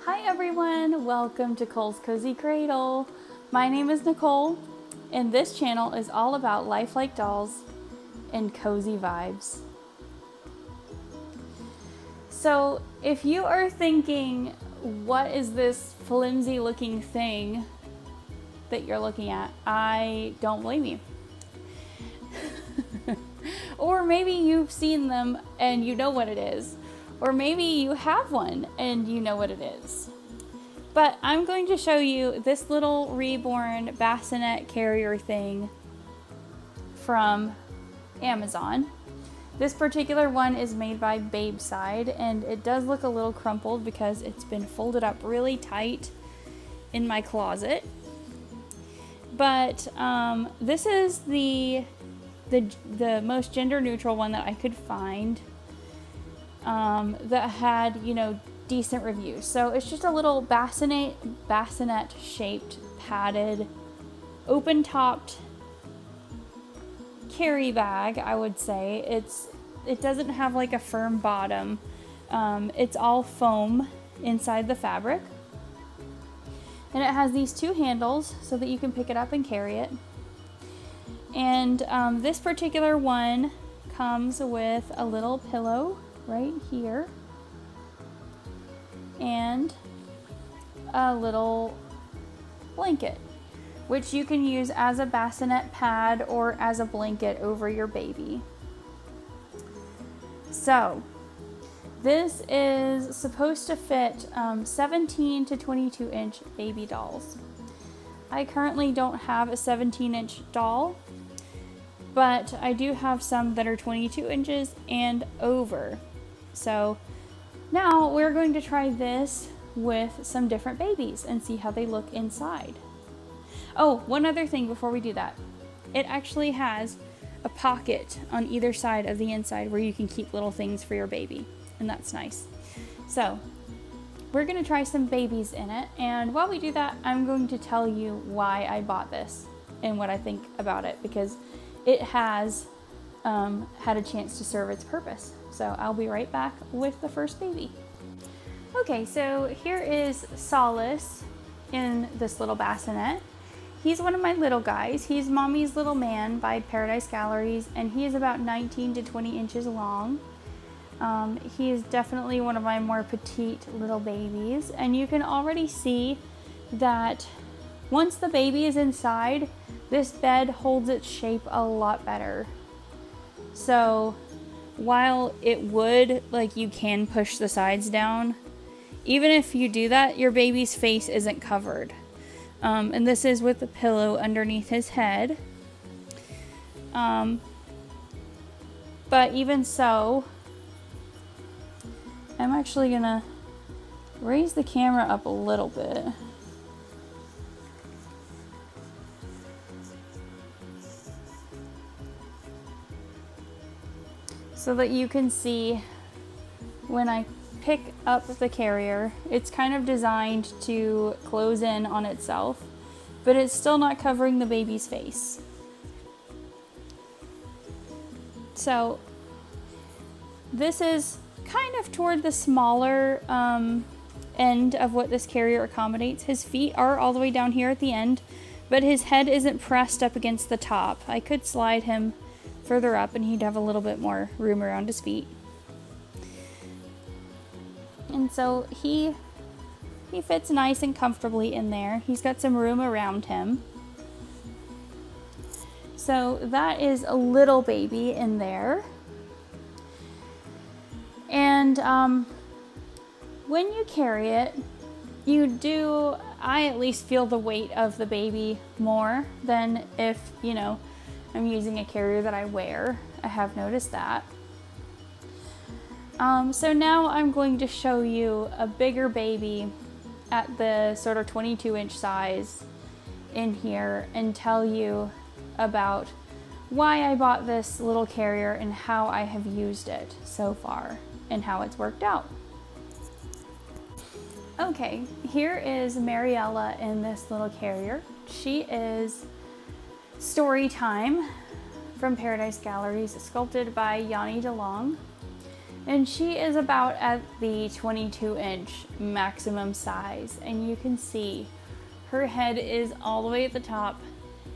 Hi everyone, welcome to Cole's Cozy Cradle. My name is Nicole, and this channel is all about lifelike dolls and cozy vibes. So if you are thinking, what is this flimsy looking thing that you're looking at, I don't blame you. Or maybe you've seen them and you know what it is. Or maybe you have one and you know what it is. But I'm going to show you this little Reborn bassinet carrier thing from Amazon. This particular one is made by Babeside, and it does look a little crumpled because it's been folded up really tight in my closet. But this is the most gender neutral one that I could find that had, decent reviews. So it's just a little bassinet shaped, padded, open topped carry bag, I would say. It doesn't have like a firm bottom. It's all foam inside the fabric. And it has these two handles so that you can pick it up and carry it. And this particular one comes with a little pillow right here and a little blanket, which you can use as a bassinet pad or as a blanket over your baby. So this is supposed to fit 17 to 22 inch baby dolls. I currently don't have a 17-inch doll, but I do have some that are 22 inches and over. So now we're going to try this with some different babies and see how they look inside. Oh, one other thing before we do that. It actually has a pocket on either side of the inside where you can keep little things for your baby, and that's nice. So we're going to try some babies in it, and while we do that, I'm going to tell you why I bought this and what I think about it, because it has had a chance to serve its purpose. So I'll be right back with the first baby. Okay, so here is Solace in this little bassinet. He's one of my little guys. He's Mommy's Little Man by Paradise Galleries, and he is about 19 to 20 inches long. He is definitely one of my more petite little babies, and you can already see that once the baby is inside, this bed holds its shape a lot better. So while it would, you can push the sides down, even if you do that, your baby's face isn't covered. And this is with the pillow underneath his head. But even so, I'm actually gonna raise the camera up a little bit. So that you can see when I pick up the carrier, it's kind of designed to close in on itself, but it's still not covering the baby's face. So this is kind of toward the smaller end of what this carrier accommodates. His feet are all the way down here at the end, but his head isn't pressed up against the top. I could slide him further up and he'd have a little bit more room around his feet. And so he fits nice and comfortably in there. He's got some room around him. So that is a little baby in there. And when you carry it, I at least feel the weight of the baby more than if, I'm using a carrier that I wear. I have noticed that. So now I'm going to show you a bigger baby at the sort of 22-inch size in here and tell you about why I bought this little carrier and how I have used it so far and how it's worked out. Okay, here is Mariella in this little carrier. She is Storytime from Paradise Galleries, sculpted by Yanni DeLong. And she is about at the 22-inch maximum size. And you can see her head is all the way at the top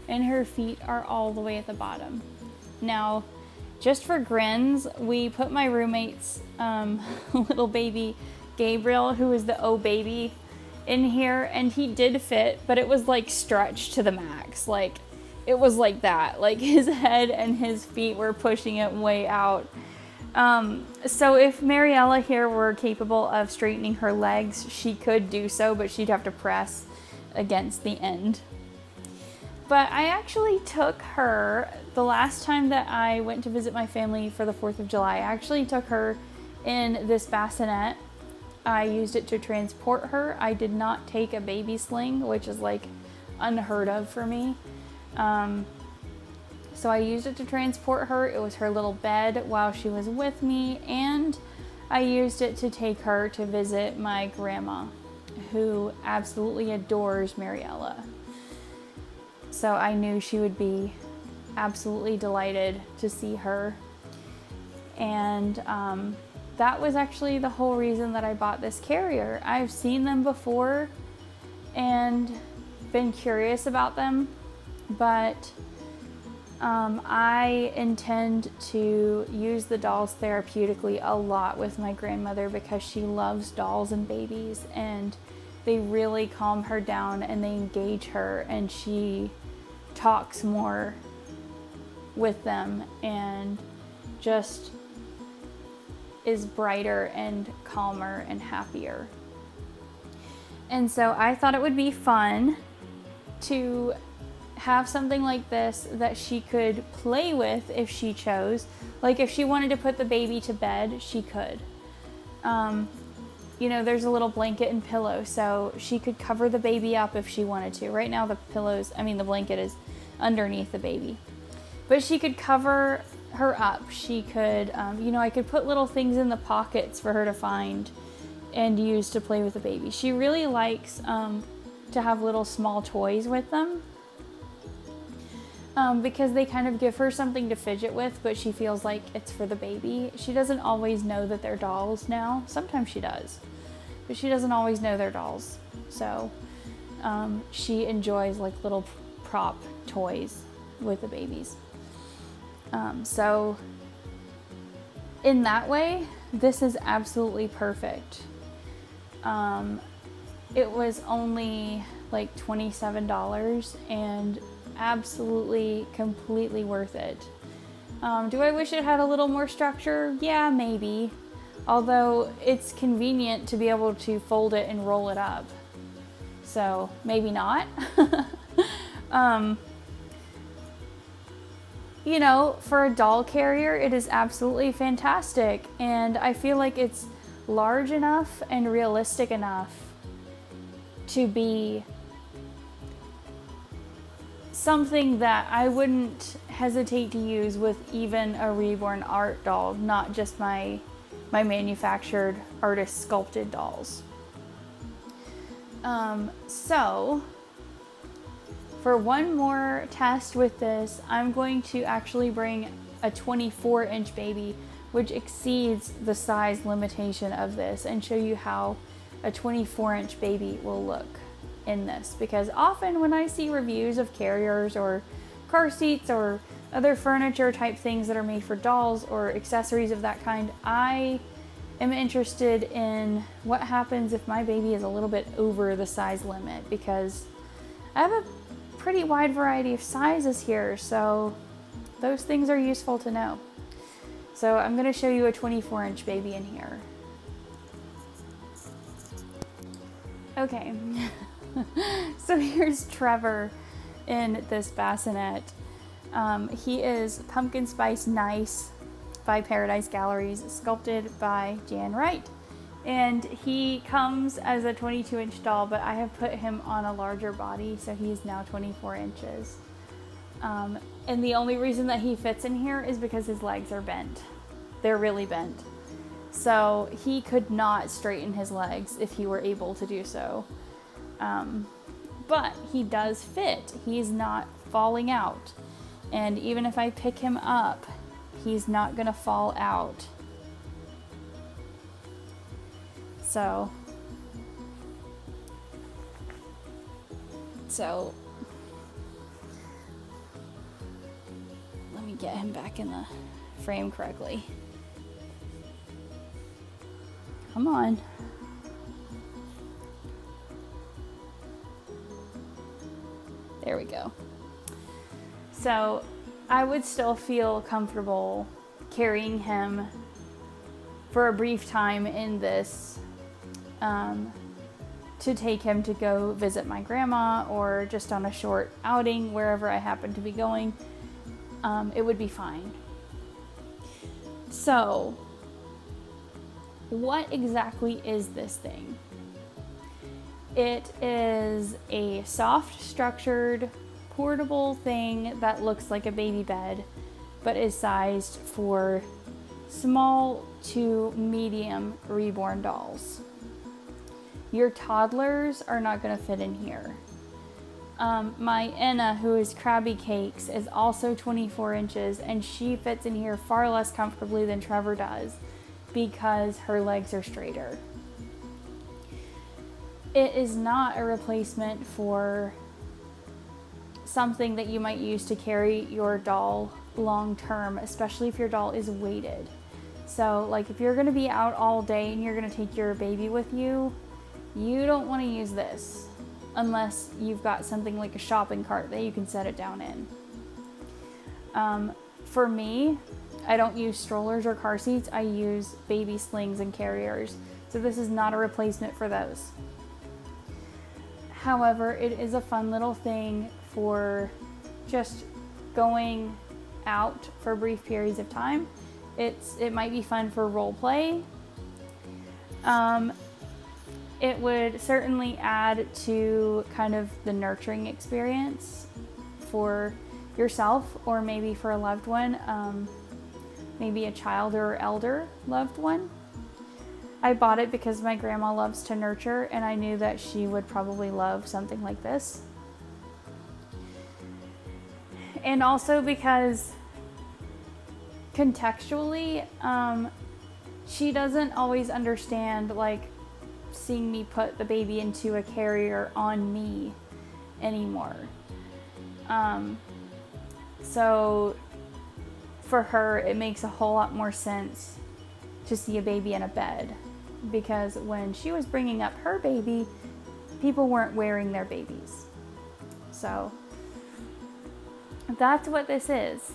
and her feet are all the way at the bottom. Now, just for grins, we put my roommate's little baby Gabriel, who is the O baby, in here, and he did fit, but it was like stretched to the max. Like, it was like that. Like, his head and his feet were pushing it way out. So if Mariella here were capable of straightening her legs, she could do so, but she'd have to press against the end. But I actually took her, the last time that I went to visit my family for the 4th of July, I actually took her in this bassinet. I used it to transport her. I did not take a baby sling, which is like unheard of for me. So I used it to transport her. It was her little bed while she was with me, and I used it to take her to visit my grandma, who absolutely adores Mariella. So I knew she would be absolutely delighted to see her. And that was actually the whole reason that I bought this carrier. I've seen them before and been curious about them, but I intend to use the dolls therapeutically a lot with my grandmother because she loves dolls and babies, and they really calm her down and they engage her, and she talks more with them and just is brighter and calmer and happier. And so I thought it would be fun to have something like this that she could play with if she chose. Like if she wanted to put the baby to bed, she could. You know, there's a little blanket and pillow, so she could cover the baby up if she wanted to. Right now the blanket is underneath the baby. But she could cover her up. She could, I could put little things in the pockets for her to find and use to play with the baby. She really likes to have little small toys with them because they kind of give her something to fidget with, but she feels like it's for the baby. She doesn't always know that they're dolls now. Sometimes she does, but she doesn't always know they're dolls. So she enjoys like little prop toys with the babies. So in that way, this is absolutely perfect. It was only like $27 and absolutely completely worth it. Do I wish it had a little more structure? Yeah, maybe. Although it's convenient to be able to fold it and roll it up. So maybe not. For a doll carrier, it is absolutely fantastic. And I feel like it's large enough and realistic enough to be something that I wouldn't hesitate to use with even a Reborn art doll, not just my manufactured artist sculpted dolls. So for one more test with this, I'm going to actually bring a 24-inch baby, which exceeds the size limitation of this, and show you how a 24-inch baby will look in this. Because often when I see reviews of carriers or car seats or other furniture type things that are made for dolls or accessories of that kind, I am interested in what happens if my baby is a little bit over the size limit, because I have a pretty wide variety of sizes here, so those things are useful to know. So I'm going to show you a 24-inch baby in here. Okay, so here's Trevor in this bassinet. He is Pumpkin Spice Nice by Paradise Galleries, sculpted by Jan Wright. And he comes as a 22-inch doll, but I have put him on a larger body, so he's now 24 inches. And the only reason that he fits in here is because his legs are bent. They're really bent. So he could not straighten his legs if he were able to do so. But he does fit. He's not falling out. And even if I pick him up, he's not gonna fall out. So let me get him back in the frame correctly. Come on. There we go. So I would still feel comfortable carrying him for a brief time in this, to take him to go visit my grandma or just on a short outing wherever I happen to be going. It would be fine. So what exactly is this thing? It is a soft structured portable thing that looks like a baby bed, but is sized for small to medium reborn dolls. Your toddlers are not going to fit in here. My Enna, who is Krabby Cakes, is also 24 inches, and she fits in here far less comfortably than Trevor does because her legs are straighter. It is not a replacement for something that you might use to carry your doll long term, especially if your doll is weighted. So like if you're going to be out all day and you're going to take your baby with you, you don't want to use this unless you've got something like a shopping cart that you can set it down in. For me, I don't use strollers or car seats. I use baby slings and carriers. So this is not a replacement for those. However, it is a fun little thing for just going out for brief periods of time. It might be fun for role play. It would certainly add to kind of the nurturing experience for yourself or maybe for a loved one, maybe a child or elder loved one. I bought it because my grandma loves to nurture, and I knew that she would probably love something like this. And also because contextually, she doesn't always understand like seeing me put the baby into a carrier on me anymore. So for her, it makes a whole lot more sense to see a baby in a bed, because when she was bringing up her baby, people weren't wearing their babies. So that's what this is.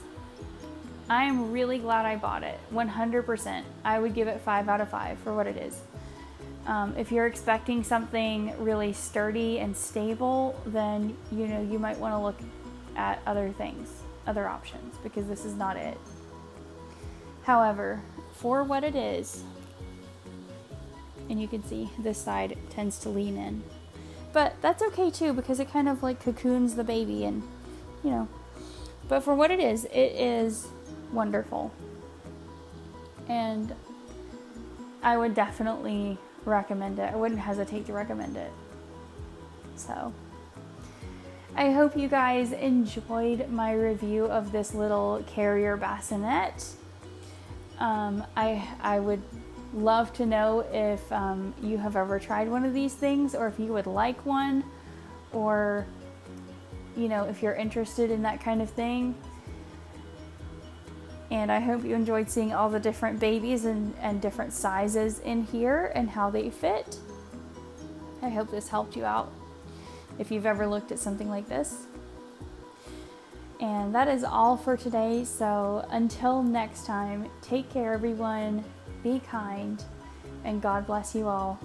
I am really glad I bought it. 100%. I would give it 5 out of 5 for what it is. If you're expecting something really sturdy and stable, then you might want to look at other things, other options, because this is not it. However, for what it is, and you can see this side tends to lean in, but that's okay too, because it kind of like cocoons the baby, and but for what it is wonderful, and I would definitely recommend it. I wouldn't hesitate to recommend it. So I hope you guys enjoyed my review of this little carrier bassinet. I would love to know if you have ever tried one of these things, or if you would like one, or if you're interested in that kind of thing. And I hope you enjoyed seeing all the different babies and different sizes in here and how they fit. I hope this helped you out if you've ever looked at something like this. And that is all for today. So until next time, take care everyone, be kind, and God bless you all.